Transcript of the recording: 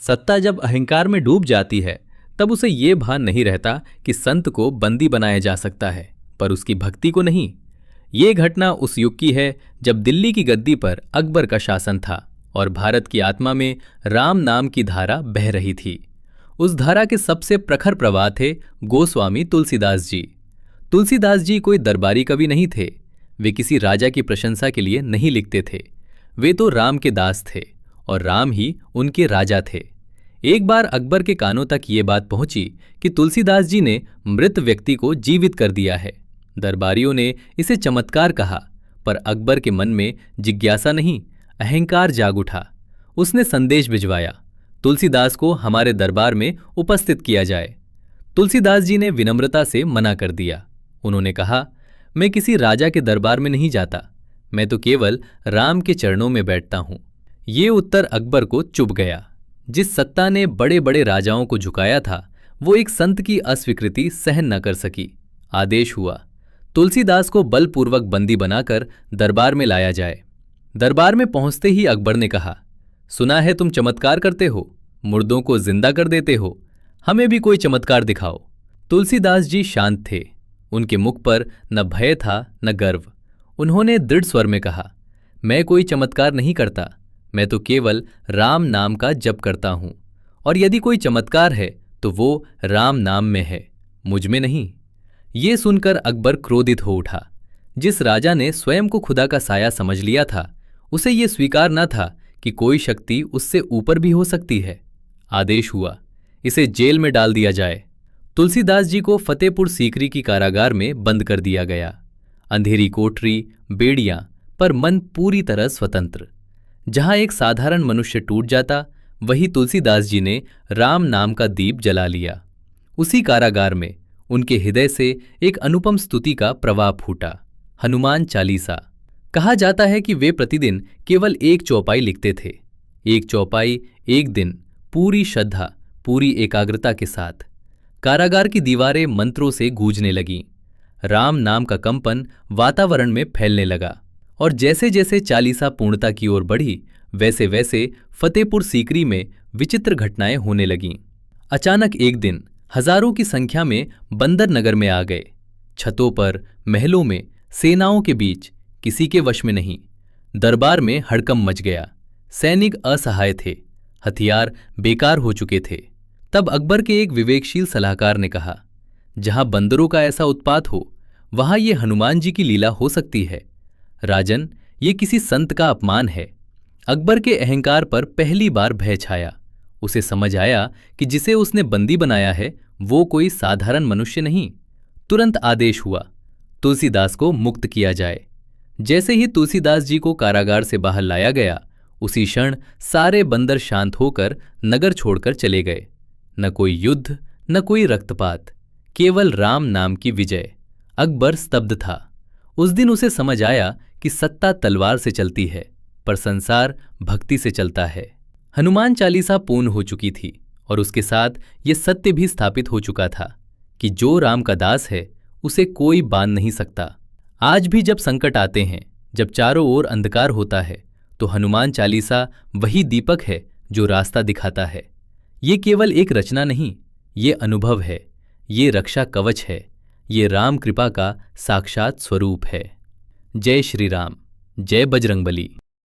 सत्ता जब अहंकार में डूब जाती है तब उसे ये भान नहीं रहता कि संत को बंदी बनाया जा सकता है, पर उसकी भक्ति को नहीं। ये घटना उस युग की है जब दिल्ली की गद्दी पर अकबर का शासन था और भारत की आत्मा में राम नाम की धारा बह रही थी। उस धारा के सबसे प्रखर प्रवाह थे गोस्वामी तुलसीदास जी। तुलसीदास जी कोई दरबारी कवि नहीं थे। वे किसी राजा की प्रशंसा के लिए नहीं लिखते थे। वे तो राम के दास थे और राम ही उनके राजा थे। एक बार अकबर के कानों तक ये बात पहुंची कि तुलसीदास जी ने मृत व्यक्ति को जीवित कर दिया है। दरबारियों ने इसे चमत्कार कहा, पर अकबर के मन में जिज्ञासा नहीं, अहंकार जाग उठा। उसने संदेश भिजवाया, तुलसीदास को हमारे दरबार में उपस्थित किया जाए। तुलसीदास जी ने विनम्रता से मना कर दिया। उन्होंने कहा, मैं किसी राजा के दरबार में नहीं जाता, मैं तो केवल राम के चरणों में बैठता हूं। ये उत्तर अकबर को चुभ गया। जिस सत्ता ने बड़े बड़े राजाओं को झुकाया था, वो एक संत की अस्वीकृति सहन न कर सकी। आदेश हुआ, तुलसीदास को बलपूर्वक बंदी बनाकर दरबार में लाया जाए। दरबार में पहुंचते ही अकबर ने कहा, सुना है तुम चमत्कार करते हो, मुर्दों को जिंदा कर देते हो, हमें भी कोई चमत्कार दिखाओ। तुलसीदास जी शांत थे। उनके मुख पर न भय था न गर्व। उन्होंने दृढ़ स्वर में कहा, मैं कोई चमत्कार नहीं करता, मैं तो केवल राम नाम का जप करता हूं, और यदि कोई चमत्कार है तो वो राम नाम में है, मुझ में नहीं। ये सुनकर अकबर क्रोधित हो उठा। जिस राजा ने स्वयं को खुदा का साया समझ लिया था, उसे ये स्वीकार न था कि कोई शक्ति उससे ऊपर भी हो सकती है। आदेश हुआ, इसे जेल में डाल दिया जाए। तुलसीदास जी को फतेहपुर सीकरी की कारागार में बंद कर दिया गया। अंधेरी कोठरी, बेड़ियां, पर मन पूरी तरह स्वतंत्र। जहां एक साधारण मनुष्य टूट जाता, वही तुलसीदास जी ने राम नाम का दीप जला लिया। उसी कारागार में उनके हृदय से एक अनुपम स्तुति का प्रवाह फूटा, हनुमान चालीसा। कहा जाता है कि वे प्रतिदिन केवल एक चौपाई लिखते थे। एक चौपाई, एक दिन, पूरी श्रद्धा, पूरी एकाग्रता के साथ। कारागार की दीवारें मंत्रों से गूंजने लगीं। राम नाम का कंपन वातावरण में फैलने लगा, और जैसे जैसे चालीसा पूर्णता की ओर बढ़ी, वैसे वैसे फतेहपुर सीकरी में विचित्र घटनाएं होने लगीं। अचानक एक दिन हजारों की संख्या में बंदर नगर में आ गए। छतों पर, महलों में, सेनाओं के बीच, किसी के वश में नहीं। दरबार में हड़कंप मच गया। सैनिक असहाय थे, हथियार बेकार हो चुके थे। तब अकबर के एक विवेकशील सलाहकार ने कहा, जहां बंदरों का ऐसा उत्पात हो, वहां ये हनुमान जी की लीला हो सकती है। राजन, ये किसी संत का अपमान है। अकबर के अहंकार पर पहली बार भय छाया। उसे समझ आया कि जिसे उसने बंदी बनाया है वो कोई साधारण मनुष्य नहीं। तुरंत आदेश हुआ, तुलसीदास को मुक्त किया जाए। जैसे ही तुलसीदास जी को कारागार से बाहर लाया गया, उसी क्षण सारे बंदर शांत होकर नगर छोड़कर चले गए। न कोई युद्ध, न कोई रक्तपात, केवल राम नाम की विजय। अकबर स्तब्ध था। उस दिन उसे समझ आया कि सत्ता तलवार से चलती है, पर संसार भक्ति से चलता है। हनुमान चालीसा पूर्ण हो चुकी थी, और उसके साथ ये सत्य भी स्थापित हो चुका था कि जो राम का दास है उसे कोई बांध नहीं सकता। आज भी जब संकट आते हैं, जब चारों ओर अंधकार होता है, तो हनुमान चालीसा वही दीपक है जो रास्ता दिखाता है। ये केवल एक रचना नहीं, ये अनुभव है, ये रक्षा कवच है, ये राम कृपा का साक्षात स्वरूप है। जय श्री राम, जय बजरंगबली।